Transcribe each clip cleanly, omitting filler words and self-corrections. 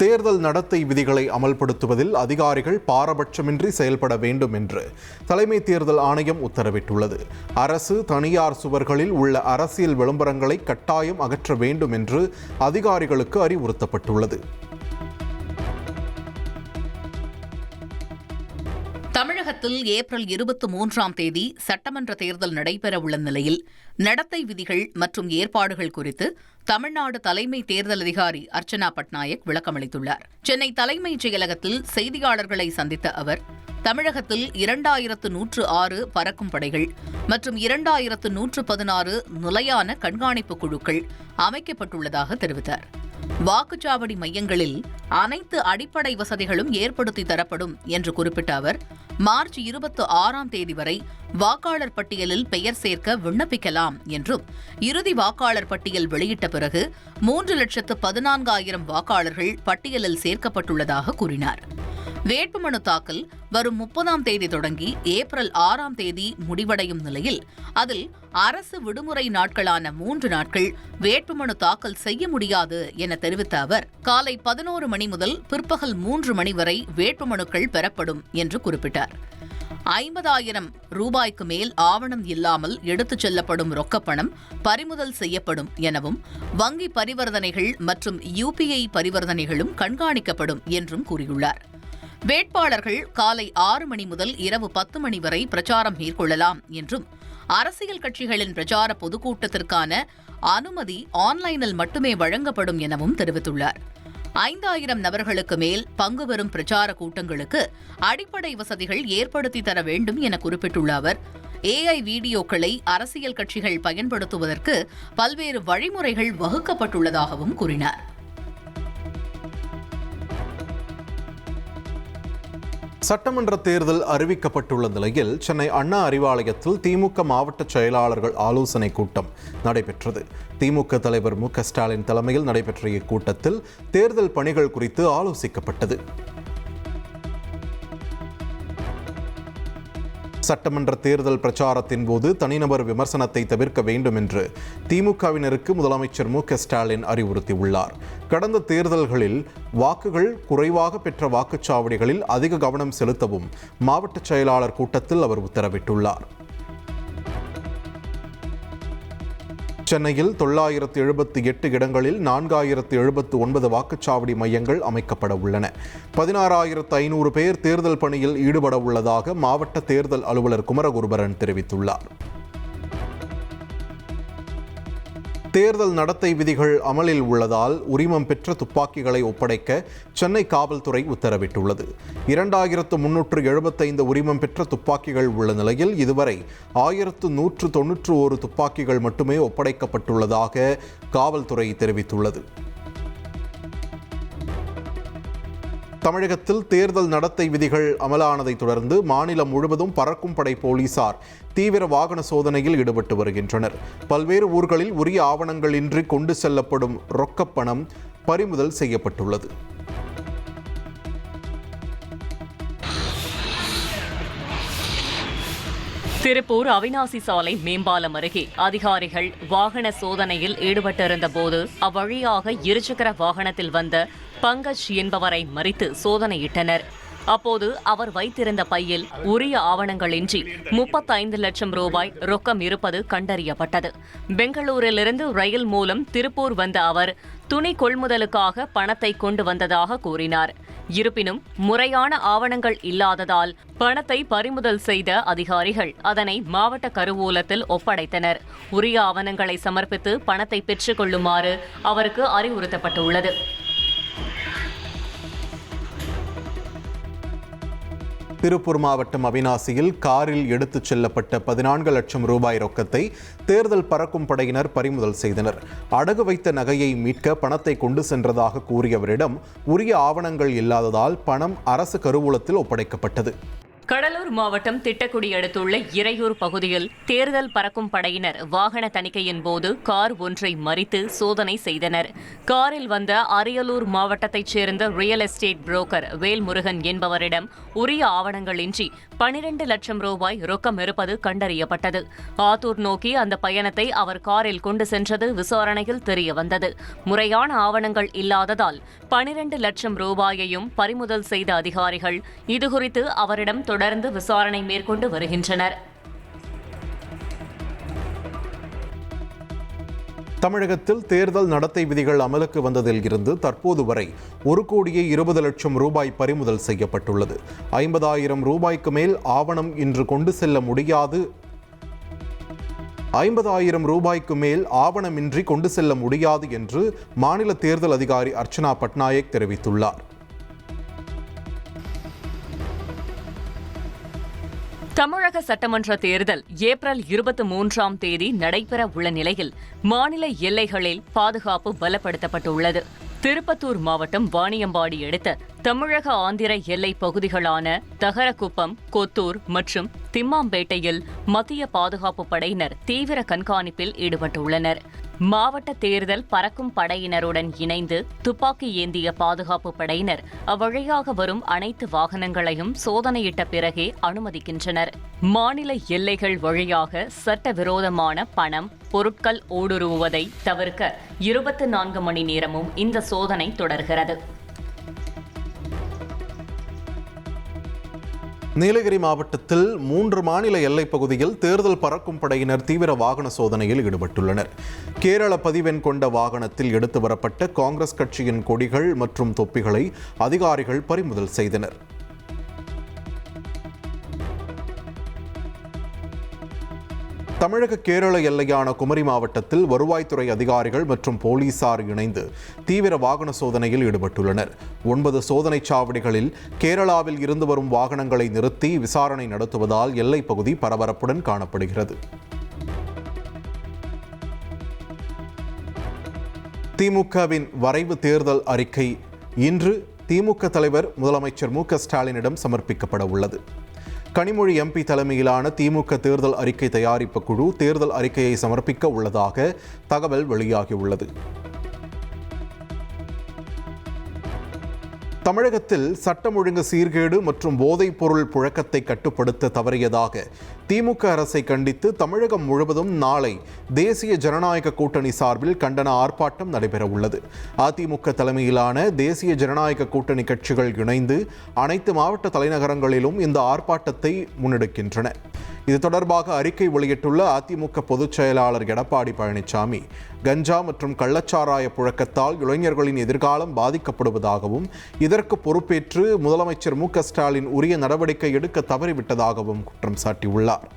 தேர்தல் நடத்தை விதிகளை அமல்படுத்துவதில் அதிகாரிகள் பாரபட்சமின்றி செயல்பட வேண்டும் என்று தலைமை தேர்தல் ஆணையம் உத்தரவிட்டுள்ளது. அரசு, தனியார் சுவர்களில் உள்ள அரசியல் விளம்பரங்களை கட்டாயம் அகற்ற வேண்டும் என்று அதிகாரிகளுக்கு அறிவுறுத்தப்பட்டுள்ளது. தமிழகத்தில் ஏப்ரல் 23ஆம் தேதி சட்டமன்ற தேர்தல் நடைபெறவுள்ள நிலையில் நடத்தை விதிகள் மற்றும் ஏற்பாடுகள் குறித்து தமிழ்நாடு தலைமை தேர்தல் அதிகாரி அர்ச்சனா பட்நாயக் விளக்கமளித்துள்ளார். சென்னை தலைமைச் செயலகத்தில் செய்தியாளர்களை சந்தித்த அவர், தமிழகத்தில் 2106 பறக்கும் படைகள் மற்றும் 2116 நிலையான கண்காணிப்பு குழுக்கள் அமைக்கப்பட்டுள்ளதாக தெரிவித்தார். வாக்குச்சாவடி மையங்களில் அனைத்து அடிப்படை வசதிகளும் ஏற்படுத்தி தரப்படும் என்று குறிப்பிட்ட அவர், மார்ச் 26ஆம் தேதி வரை வாக்காளர் பட்டியலில் பெயர் சேர்க்க விண்ணப்பிக்கலாம் என்றும், இறுதி வாக்காளர் பட்டியல் வெளியிட்ட பிறகு 3,14,000 வாக்காளர்கள் பட்டியலில் சேர்க்கப்பட்டுள்ளதாக கூறினார். வேட்புமனு தாக்கல் வரும் 30ஆம் தேதி தொடங்கி ஏப்ரல் 6ஆம் தேதி முடிவடையும் நிலையில் அதில் அரசு விடுமுறை நாட்களான 3 நாட்கள் வேட்புமனு தாக்கல் செய்ய முடியாது என தெரிவித்த அவர், காலை 11 மணி முதல் பிற்பகல் 3 மணி வரை வேட்புமனுக்கள் பெறப்படும் என்று குறிப்பிட்டார். 50,000 ரூபாய்க்கு மேல் ஆவணம் இல்லாமல் எடுத்துச் செல்லப்படும் ரொக்கப்பணம் பறிமுதல் செய்யப்படும் எனவும், வங்கி பரிவர்த்தனைகள் மற்றும் UPI பரிவர்த்தனைகளும் கண்காணிக்கப்படும் என்றும் கூறியுள்ளார். வேட்பாளர்கள் காலை 6 மணி முதல் இரவு 10 மணி வரை பிரச்சாரம் மேற்கொள்ளலாம் என்றும், அரசியல் கட்சிகளின் பிரச்சார பொதுக்கூட்டத்திற்கான அனுமதி ஆன்லைனில் மட்டுமே வழங்கப்படும் எனவும் தெரிவித்துள்ளார். 5,000 நபர்களுக்கு மேல் பங்கு பெறும் பிரச்சார கூட்டங்களுக்கு அடிப்படை வசதிகள் ஏற்படுத்தி தர வேண்டும் என குறிப்பிட்டுள்ள அவர், AI வீடியோக்களை அரசியல் கட்சிகள் பயன்படுத்துவதற்கு பல்வேறு வழிமுறைகள் வகுக்கப்பட்டுள்ளதாகவும் கூறினார். சட்டமன்ற தேர்தல் அறிவிக்கப்பட்டுள்ள நிலையில் சென்னை அண்ணா அறிவாலயத்தில் திமுக மாவட்ட செயலாளர்கள் ஆலோசனைக் கூட்டம் நடைபெற்றது. திமுக தலைவர் மு.க.ஸ்டாலின் தலைமையில் நடைபெற்ற இக்கூட்டத்தில் தேர்தல் பணிகள் குறித்து ஆலோசிக்கப்பட்டது. சட்டமன்ற தேர்தல் பிரச்சாரத்தின் போது தனிநபர் விமர்சனத்தை தவிர்க்க வேண்டும் என்று திமுகவினருக்கு முதலமைச்சர் மு.க.ஸ்டாலின் அறிவுறுத்தியுள்ளார். கடந்த தேர்தல்களில் வாக்குகள் குறைவாக பெற்ற வாக்குச்சாவடிகளில் அதிக கவனம் செலுத்தவும் மாவட்ட செயலாளர் கூட்டத்தில் அவர் உத்தரவிட்டுள்ளார். சென்னையில் 978 இடங்களில் 4,079 வாக்குச்சாவடி மையங்கள் அமைக்கப்பட உள்ளன. 16,500 பேர் தேர்தல் பணியில் ஈடுபட உள்ளதாக மாவட்ட தேர்தல் அலுவலர் குமரகுருபரன் தெரிவித்துள்ளார். தேர்தல் நடத்தை விதிகள் அமலில் உள்ளதால் உரிமம் பெற்ற துப்பாக்கிகளை ஒப்படைக்க சென்னை காவல்துறை உத்தரவிட்டுள்ளது. 2,375 உரிமம் பெற்ற துப்பாக்கிகள் உள்ள நிலையில் இதுவரை 1,191 துப்பாக்கிகள் மட்டுமே ஒப்படைக்கப்பட்டுள்ளதாக காவல்துறை தெரிவித்துள்ளது. தமிழகத்தில் தேர்தல் நடத்தை விதிகள் அமலானதை தொடர்ந்து மாநிலம் முழுவதும் பறக்கும் படை போலீசார் தீவிர வாகன சோதனையில் ஈடுபட்டு வருகின்றனர். பல்வேறு ஊர்களில் உரிய ஆவணங்களின்றி கொண்டு செல்லப்படும் ரொக்கப்பணம் பறிமுதல் செய்யப்பட்டுள்ளது. திருப்பூர் அவிநாசி சாலை மேம்பாலம் அருகே அதிகாரிகள் வாகன சோதனையில் ஈடுபட்டிருந்த போது அவ்வழியாக இருசக்கர வாகனத்தில் வந்த பங்கஜ் என்பவரை மறித்து சோதனையிட்டனர். அப்போது அவர் வைத்திருந்த பையில் உரிய ஆவணங்களின்றி 35 லட்சம் ரூபாய் ரொக்கம் இருப்பது கண்டறியப்பட்டது. பெங்களூரிலிருந்து ரயில் மூலம் திருப்பூர் வந்த அவர் துணி கொள்முதலுக்காக பணத்தை கொண்டு வந்ததாக கூறினார். இருப்பினும் முறையான ஆவணங்கள் இல்லாததால் பணத்தை பறிமுதல் செய்த அதிகாரிகள் அதனை மாவட்ட கருவூலத்தில் ஒப்படைத்தனர். உரிய ஆவணங்களை சமர்ப்பித்து பணத்தை பெற்றுக் கொள்ளுமாறு அவருக்கு அறிவுறுத்தப்பட்டுள்ளது. திருப்பூர் மாவட்டம் அவிநாசியில் காரில் எடுத்துச் செல்லப்பட்ட 14 லட்சம் ரூபாய் ரொக்கத்தை தேர்தல் பறக்கும் படையினர் பறிமுதல் செய்தனர். அடகு வைத்த நகையை மீட்க பணத்தை கொண்டு சென்றதாக கூறியவரிடம் உரிய ஆவணங்கள் இல்லாததால் பணம் அரசு கருவூலத்தில் ஒப்படைக்கப்பட்டது. கடலூர் மாவட்டம் திட்டக்குடி அடுத்துள்ள இறையூர் பகுதியில் தேர்தல் பறக்கும் படையினர் வாகன தணிக்கையின் போது கார் ஒன்றை மறித்து சோதனை செய்தனர். காரில் வந்த அரியலூர் மாவட்டத்தைச் சேர்ந்த ரியல் எஸ்டேட் புரோக்கர் வேல்முருகன் என்பவரிடம் உரிய ஆவணங்களின்றி 12 லட்சம் ரூபாய் ரொக்கம் இருப்பது கண்டறியப்பட்டது. ஆத்தூர் நோக்கி அந்த பயணத்தை அவர் காரில் கொண்டு சென்றது விசாரணையில் தெரியவந்தது. முறையான ஆவணங்கள் இல்லாததால் 12 லட்சம் ரூபாயையும் பறிமுதல் செய்த அதிகாரிகள் இதுகுறித்து அவரிடம் தொடர்ந்து விசாரணை மேற்கொண்டு வருகின்றனர். தமிழகத்தில் தேர்தல் நடத்தை விதிகள் அமலுக்கு வந்ததில் இருந்து தற்போது வரை 1,20,00,000 ரூபாய் பறிமுதல் செய்யப்பட்டுள்ளது. 50,000 ரூபாய்க்கு மேல் ஆவணம் இன்று கொண்டு செல்ல முடியாது 50,000 ரூபாய்க்கு மேல் ஆவணமின்றி கொண்டு செல்ல முடியாது என்று மாநில தேர்தல் அதிகாரி அர்ச்சனா பட்நாயக் தெரிவித்துள்ளார். தமிழக சட்டமன்ற தேர்தல் ஏப்ரல் 23ஆம் தேதி நடைபெற உள்ள நிலையில் மாநில எல்லைகளில் பாதுகாப்பு பலப்படுத்தப்பட்டுள்ளது. திருப்பத்தூர் மாவட்டம் வாணியம்பாடி அடுத்த தமிழக ஆந்திர எல்லைப் பகுதிகளான தகரகுப்பம், கொத்தூர் மற்றும் திம்மாம்பேட்டையில் மத்திய பாதுகாப்பு படையினர் தீவிர கண்காணிப்பில் ஈடுபட்டுள்ளனர். மாவட்ட தேர்தல் பறக்கும் படையினருடன் இணைந்து துப்பாக்கி ஏந்திய பாதுகாப்பு படையினர் அவ்வழியாக வரும் அனைத்து வாகனங்களையும் சோதனையிட்ட பிறகே அனுமதிக்கின்றனர். மாநில எல்லைகள் வழியாக சட்டவிரோதமான பணம், பொருட்கள் ஊடுருவுவதை தவிர்க்க 24 மணி நேரமும் இந்த சோதனை தொடர்கிறது. நீலகிரி மாவட்டத்தில் 3 மாநில எல்லைப் பகுதியில் தேர்தல் பறக்கும் படையினர் தீவிர வாகன சோதனையில் ஈடுபட்டுள்ளனர். கேரள பதிவெண் கொண்ட வாகனத்தில் எடுத்து வரப்பட்ட காங்கிரஸ் கட்சியின் கொடிகள் மற்றும் தொப்பிகளை அதிகாரிகள் பறிமுதல் செய்தனர். தமிழக கேரள எல்லையான குமரி மாவட்டத்தில் வருவாய்த்துறை அதிகாரிகள் மற்றும் போலீசார் இணைந்து தீவிர வாகன சோதனையில் ஈடுபட்டுள்ளனர். 9 சோதனைச் சாவடிகளில் கேரளாவில் இருந்து வரும் வாகனங்களை நிறுத்தி விசாரணை நடத்துவதால் எல்லைப் பகுதி பரபரப்புடன் காணப்படுகிறது. திமுகவின் வரைவு தேர்தல் அறிக்கை இன்று திமுக தலைவர் முதலமைச்சர் மு.க.ஸ்டாலினிடம் சமர்ப்பிக்கப்பட உள்ளது. கனிமொழி எம்பி தலைமையிலான திமுக தேர்தல் அறிக்கை தயாரிப்பு குழு தேர்தல் அறிக்கையை சமர்ப்பிக்க உள்ளதாக தகவல் வெளியாகியுள்ளது. தமிழகத்தில் சட்டம் ஒழுங்கு சீர்கேடு மற்றும் போதைப் பொருள் புழக்கத்தை கட்டுப்படுத்த தவறியதாக திமுக அரசை கண்டித்து தமிழகம் முழுவதும் நாளை தேசிய ஜனநாயக கூட்டணி சார்பில் கண்டன ஆர்ப்பாட்டம் நடைபெற உள்ளது. அதிமுக தலைமையிலான தேசிய ஜனநாயக கூட்டணி கட்சிகள் இணைந்து அனைத்து மாவட்ட தலைநகரங்களிலும் இந்த ஆர்ப்பாட்டத்தை முன்னெடுக்கின்றன. இது தொடர்பாக அறிக்கை வெளியிட்டுள்ள அதிமுக பொதுச் செயலாளர் எடப்பாடி பழனிசாமி, கஞ்சா மற்றும் கள்ளச்சாராய புழக்கத்தால் இளைஞர்களின் எதிர்காலம் பாதிக்கப்படுவதாகவும் இதற்கு பொறுப்பேற்று முதலமைச்சர் மு.க.ஸ்டாலின் உரிய நடவடிக்கை எடுக்க தவறிவிட்டதாகவும் குற்றம் சாட்டியுள்ளார்.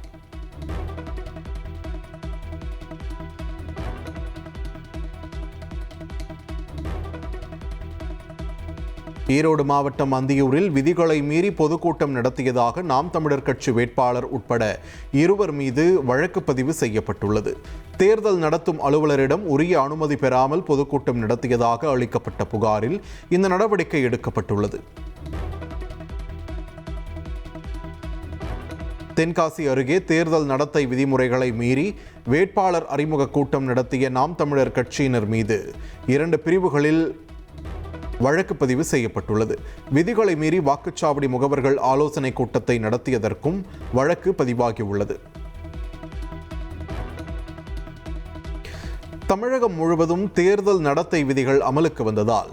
ஈரோடு மாவட்டம் அந்தியூரில் விதிகளை மீறி பொதுக்கூட்டம் நடத்தியதாக நாம் தமிழர் கட்சி வேட்பாளர் உட்பட 2 மீது வழக்கு பதிவு செய்யப்பட்டுள்ளது. தேர்தல் நடத்தும் அலுவலரிடம் உரிய அனுமதி பெறாமல் பொதுக்கூட்டம் நடத்தியதாக அளிக்கப்பட்ட புகாரில் இந்த நடவடிக்கை எடுக்கப்பட்டுள்ளது. தென்காசி அருகே தேர்தல் நடத்தை விதிமுறைகளை மீறி வேட்பாளர் அறிமுக கூட்டம் நடத்திய நாம் தமிழர் கட்சியினர் மீது 2 பிரிவுகளில் வழக்கு பதிவு செய்யப்பட்டுள்ளது. விதிகளை மீறி வாக்குச்சாவடி முகவர்கள் ஆலோசனை கூட்டத்தை நடத்தியதற்கும் வழக்கு பதிவாகியுள்ளது. தமிழகம் முழுவதும் தேர்தல் நடத்தை விதிகள் அமலுக்கு வந்ததால்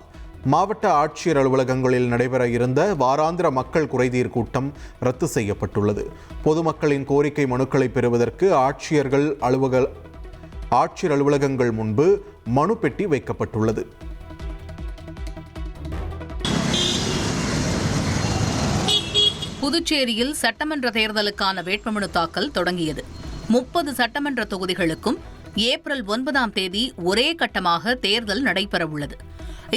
மாவட்ட ஆட்சியர் அலுவலகங்களில் நடைபெற இருந்த வாராந்திர மக்கள் குறைதீர் கூட்டம் ரத்து செய்யப்பட்டுள்ளது. பொதுமக்களின் கோரிக்கை மனுக்களை பெறுவதற்கு ஆட்சியர் அலுவலகங்கள் முன்பு மனு பெட்டி வைக்கப்பட்டுள்ளது. புதுச்சேரியில் சட்டமன்ற தேர்தலுக்கான வேட்புமனு தாக்கல் தொடங்கியது. 30 சட்டமன்ற தொகுதிகளுக்கும் ஏப்ரல் 9ஆம் தேதி ஒரே கட்டமாக தேர்தல் நடைபெறவுள்ளது.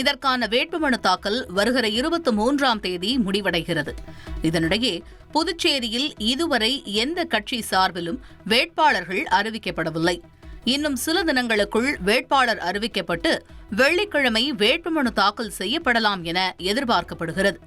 இதற்கான வேட்புமனு தாக்கல் வருகிற 23ஆம் தேதி முடிவடைகிறது. இதனிடையே புதுச்சேரியில் இதுவரை எந்த கட்சி சார்பிலும் வேட்பாளர்கள் அறிவிக்கப்படவில்லை. இன்னும் சில தினங்களுக்குள் வேட்பாளர் அறிவிக்கப்பட்டு வெள்ளிக்கிழமை வேட்புமனு தாக்கல் செய்யப்படலாம் என எதிர்பார்க்கப்படுகிறது.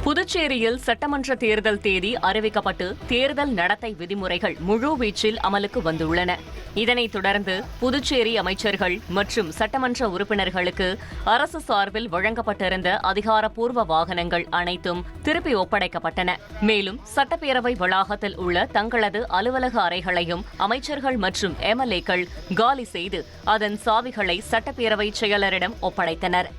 புதுச்சேரியில் சட்டமன்ற தேர்தல் தேதி அறிவிக்கப்பட்டு தேர்தல் நடத்தை விதிமுறைகள் முழுவீச்சில் அமலுக்கு வந்துள்ளன. இதனைத் தொடர்ந்து புதுச்சேரி அமைச்சர்கள் மற்றும் சட்டமன்ற உறுப்பினர்களுக்கு அரசு சார்பில் வழங்கப்பட்டிருந்த அதிகாரப்பூர்வ வாகனங்கள் அனைத்தும் திருப்பி ஒப்படைக்கப்பட்டன. மேலும் சட்டப்பேரவை வளாகத்தில் உள்ள தங்களது அலுவலக அறைகளையும் அமைச்சர்கள் மற்றும் எம்எல்ஏக்கள் காலி செய்து அதன் சாவிகளை சட்டப்பேரவை செயலரிடம் ஒப்படைத்தனர்.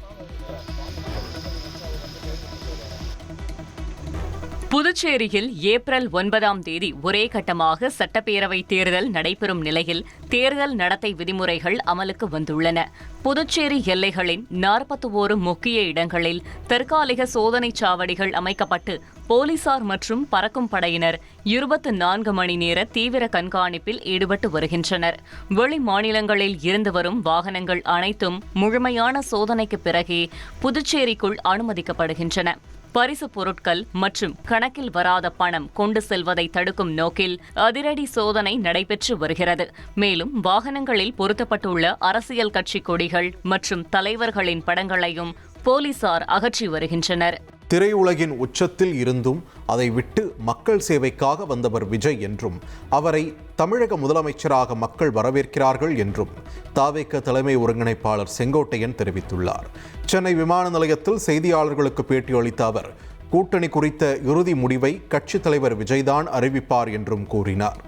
புதுச்சேரியில் ஏப்ரல் 9ஆம் தேதி ஒரே கட்டமாக சட்டப்பேரவை தேர்தல் நடைபெறும் நிலையில் தேர்தல் நடத்தை விதிமுறைகள் அமலுக்கு வந்துள்ளன. புதுச்சேரி எல்லைகளின் 41 முக்கிய இடங்களில் தற்காலிக சோதனைச் சாவடிகள் அமைக்கப்பட்டு போலீசார் மற்றும் பறக்கும் படையினர் 24 மணி நேர தீவிர கண்காணிப்பில் ஈடுபட்டு வருகின்றனர். வெளி மாநிலங்களில் இருந்து வரும் வாகனங்கள் அனைத்தும் முழுமையான சோதனைக்கு பிறகே புதுச்சேரிக்குள் அனுமதிக்கப்படுகின்றன. பரிசு பொருட்கள் மற்றும் கணக்கில் வராத பணம் கொண்டு செல்வதை தடுக்கும் நோக்கில் அதிரடி சோதனை நடைபெற்று வருகிறது. மேலும் வாகனங்களில் பொருத்தப்பட்டுள்ள அரசியல் கட்சி கொடிகள் மற்றும் தலைவர்களின் படங்களையும் போலீசார் அகற்றி வருகின்றனர். திரையுலகின் உச்சத்தில் இருந்தும் அதை விட்டு மக்கள் சேவைக்காக வந்தவர் விஜய் என்றும் அவரை தமிழக முதலமைச்சராக மக்கள் வரவேற்கிறார்கள் என்றும் தாவேக தலைமை ஒருங்கிணைப்பாளர் செங்கோட்டையன் தெரிவித்துள்ளார். சென்னை விமான நிலையத்தில் செய்தியாளர்களுக்கு பேட்டியளித்த அவர் கூட்டணி குறித்த இறுதி முடிவை கட்சித் தலைவர் விஜய்தான் அறிவிப்பார் என்றும் கூறினார்.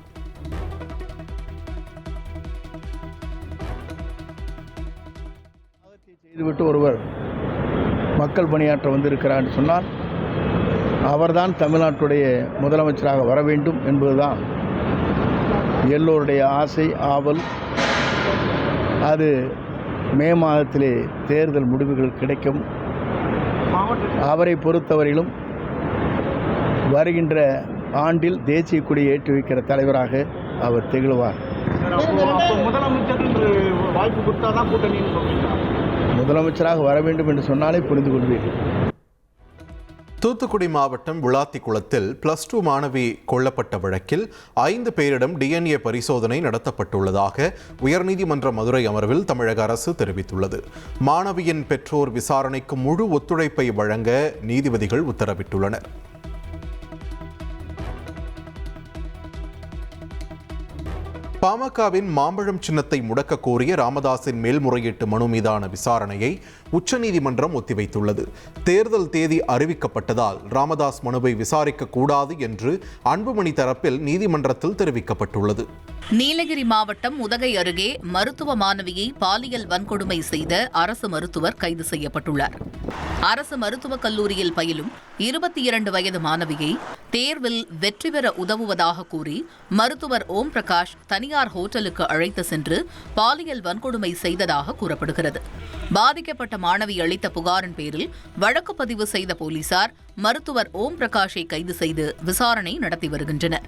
செய்துவிட்டு ஒருவர் மக்கள் பணியாற்ற வந்திருக்கிறார் என்று சொன்னால் அவர்தான் தமிழ்நாட்டுடைய முதலமைச்சராக வர வேண்டும் என்பதுதான் எல்லோருடைய ஆசை, ஆவல். அது மே மாதத்திலே தேர்தல் முடிவுகள் கிடைக்கும். அவரை பொறுத்தவரையிலும் வருகின்ற ஆண்டில் தேசிய கொடியை ஏற்றி வைக்கிற தலைவராக அவர் திகழ்வார். வாய்ப்பு கொடுத்தாதான் கூட்டணின்னு சொல்றீங்க. முதலமைச்சராக வர வேண்டும் என்று சொன்னாலே புரிந்து கொள்வீர்கள். தூத்துக்குடி மாவட்டம் விளாத்திக்குளத்தில் +2 மாணவி கொல்லப்பட்ட வழக்கில் 5 பேரிடம் DNA பரிசோதனை நடத்தப்பட்டுள்ளதாக உயர்நீதிமன்ற மதுரை அமர்வில் தமிழக அரசு தெரிவித்துள்ளது. மாணவியின் பெற்றோர் விசாரணைக்கு முழு ஒத்துழைப்பை வழங்க நீதிபதிகள் உத்தரவிட்டுள்ளனர். பாமகவின் மாம்பழம் சின்னத்தை முடக்க கோரிய ராமதாஸின் மேல்முறையீட்டு மனு மீதான விசாரணையை உச்சநீதிமன்றம் ஒத்திவைத்துள்ளது. தேர்தல் தேதி அறிவிக்கப்பட்டதால் ராமதாஸ் மனுவை விசாரிக்க கூடாது என்று அன்புமணி தரப்பில் நீதிமன்றத்தில் தெரிவிக்கப்பட்டுள்ளது. நீலகிரி மாவட்டம் உதகை அருகே மருத்துவ மாணவியை பாலியல் வன்கொடுமை செய்த அரசு மருத்துவர் கைது செய்யப்பட்டுள்ளார். அரசு மருத்துவக் கல்லூரியில் பயிலும் 22 வயது மாணவியை தேர்வில் வெற்றி பெற உதவுவதாக கூறி மருத்துவர் ஓம் பிரகாஷ் தனியார் ஹோட்டலுக்கு அழைத்து சென்று பாலியல் வன்கொடுமை செய்ததாக கூறப்படுகிறது. பாதிக்கப்பட்ட மாணவி அளித்த புகாரின் பேரில் வழக்கு பதிவு செய்த போலீசார் மருத்துவர் ஓம் பிரகாஷை கைது செய்து விசாரணை நடத்தி வருகின்றனர்.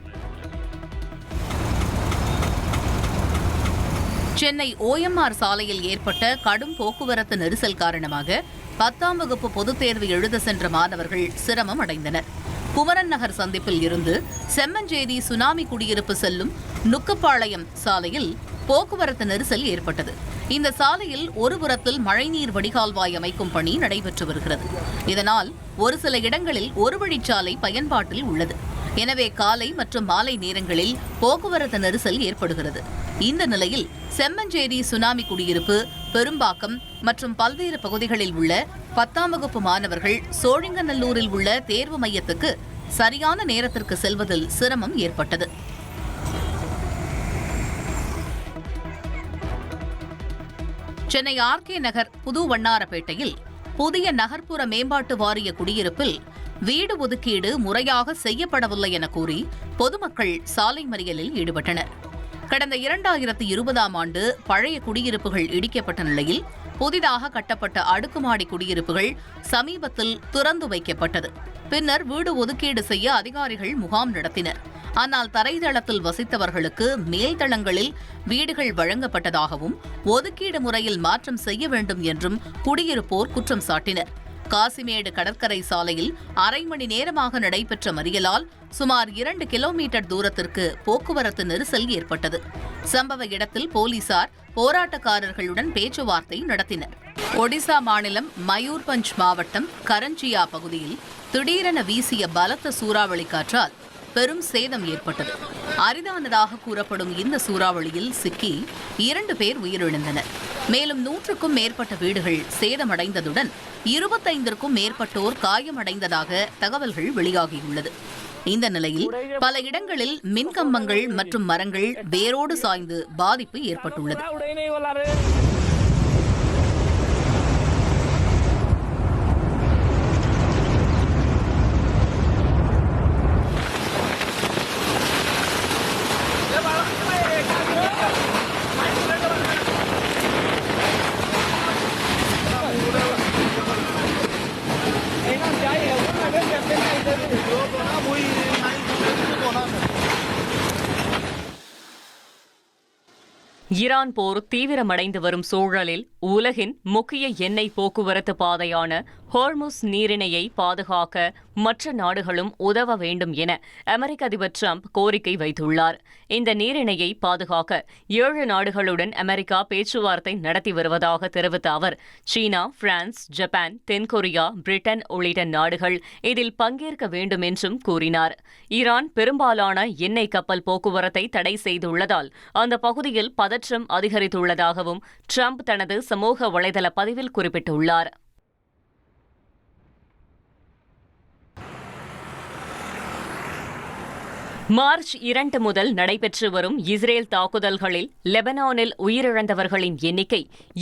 சென்னை OMR சாலையில் ஏற்பட்ட கடும் போக்குவரத்து நெரிசல் காரணமாக 10ஆம் வகுப்பு பொதுத் தேர்வு எழுத சென்ற மாணவர்கள் சிரமம் அடைந்தனர். குமரன் நகர் சந்திப்பில் இருந்து செம்மஞ்சேரி சுனாமி குடியிருப்பு செல்லும் நுக்கப்பாளையம் சாலையில் போக்குவரத்து நெரிசல் ஏற்பட்டது. இந்த சாலையில் ஒருபுறத்தில் மழைநீர் வடிகால்வாய் அமைக்கும் பணி நடைபெற்று வருகிறது. இதனால் ஒரு சில இடங்களில் ஒரு வழிச்சாலை பயன்பாட்டில் உள்ளது. எனவே காலை மற்றும் மாலை நேரங்களில் போக்குவரத்து நெரிசல் ஏற்படுகிறது. இந்த நிலையில் செம்மஞ்சேரி சுனாமி குடியிருப்பு, பெரும்பாக்கம் மற்றும் பல்வேறு பகுதிகளில் உள்ள 10ஆம் வகுப்பு மாணவர்கள் சோழிங்கநல்லூரில் உள்ள தேர்வு மையத்துக்கு சரியான நேரத்திற்கு செல்வதில் சிரமம் ஏற்பட்டது. சென்னை RK நகர் புது வண்ணாரப்பேட்டையில் புதிய நகர்ப்புற மேம்பாட்டு வாரிய குடியிருப்பில் வீடு ஒதுக்கீடு முறையாக செய்யப்படவில்லை என கூறி பொதுமக்கள் சாலை மறியலில் ஈடுபட்டனர். கடந்த 2020ஆம் ஆண்டு பழைய குடியிருப்புகள் இடிக்கப்பட்ட நிலையில் புதிதாக கட்டப்பட்ட அடுக்குமாடி குடியிருப்புகள் சமீபத்தில் திறந்து வைக்கப்பட்டது. பின்னர் வீடு ஒதுக்கீடு செய்ய அதிகாரிகள் முகாம் நடத்தினர். ஆனால் தரைதளத்தில் வசித்தவர்களுக்கு மேல்தளங்களில் வீடுகள் வழங்கப்பட்டதாகவும் ஒதுக்கீடு முறையில் மாற்றம் செய்ய வேண்டும் என்றும் குடியிருப்போர் குற்றம் சாட்டினர். காசிமேடு கடற்கரை சாலையில் அரை மணி நேரமாக நடைபெற்ற மறியலால் சுமார் 2 கிலோமீட்டர் தூரத்திற்கு போக்குவரத்து நெரிசல் ஏற்பட்டது. சம்பவ இடத்தில் போலீசார் போராட்டக்காரர்களுடன் பேச்சுவார்த்தை நடத்தினர். ஒடிசா மாநிலம் மயூர்பஞ்ச் மாவட்டம் கரஞ்சியா பகுதியில் திடீரென வீசிய பலத்த சூறாவளி காற்றால் பெரும் சேதம் ஏற்பட்டது. அரிதானதாக கூறப்படும் இந்த சூறாவளியில் சிக்கி 2 பேர் உயிரிழந்தனர். மேலும் 100க்கும் மேற்பட்ட வீடுகள் சேதமடைந்ததுடன் 25க்கும் மேற்பட்டோர் காயமடைந்ததாக தகவல்கள் வெளியாகியுள்ளது. இந்த நிலையில் பல இடங்களில் மின்கம்பங்கள் மற்றும் மரங்கள் வேரோடு சாய்ந்து பாதிப்பு ஏற்பட்டுள்ளது. ஈரான் போர் தீவிரமடைந்து வரும் சூழலில் உலகின் முக்கிய எண்ணெய் போக்குவரத்து பாதையான ஹோர்முஸ் நீரிணையை பாதுகாக்க மற்ற நாடுகளும் உதவ வேண்டும் என அமெரிக்க அதிபர் டிரம்ப் கோரிக்கை வைத்துள்ளார். இந்த நீரிணையை பாதுகாக்க 7 நாடுகளுடன் அமெரிக்கா பேச்சுவார்த்தை நடத்தி வருவதாக தெரிவித்த அவர், சீனா, பிரான்ஸ், ஜப்பான், தென்கொரியா, பிரிட்டன் உள்ளிட்ட நாடுகள் இதில் பங்கேற்க வேண்டும் என்றும் கூறினார். ஈரான் பெரும்பாலான எண்ணெய் கப்பல் போக்குவரத்தை தடை செய்துள்ளதால் அந்த பகுதியில் பதற்றம் அதிகரித்துள்ளதாகவும் டிரம்ப் தனது சமூக வலைதள பதிவில் குறிப்பிட்டுள்ளார். மார்ச் 2 முதல் நடைபெற்று வரும் இஸ்ரேல் தாக்குதல்களில் லெபனானில் உயிரிழந்தவர்களின் எண்ணிக்கை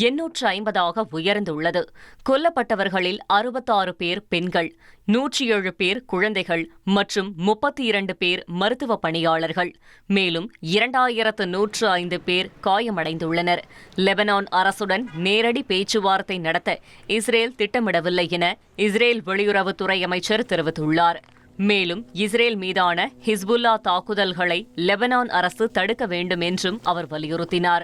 850ஆக உயர்ந்துள்ளது. கொல்லப்பட்டவர்களில் 66 பேர் பெண்கள், 107 பேர் குழந்தைகள் மற்றும் 32 பேர் மருத்துவ பணியாளர்கள். மேலும் 2105 பேர் காயமடைந்துள்ளனர். லெபனான் அரசுடன் நேரடி பேச்சுவார்த்தை நடத்த இஸ்ரேல் திட்டமிடவில்லை என இஸ்ரேல் வெளியுறவுத்துறை அமைச்சர் தெரிவித்துள்ளார். மேலும் இஸ்ரேல் மீதான ஹிஸ்புல்லா தாக்குதல்களை லெபனான் அரசு தடுக்க வேண்டும் என்றும் அவர் வலியுறுத்தினார்.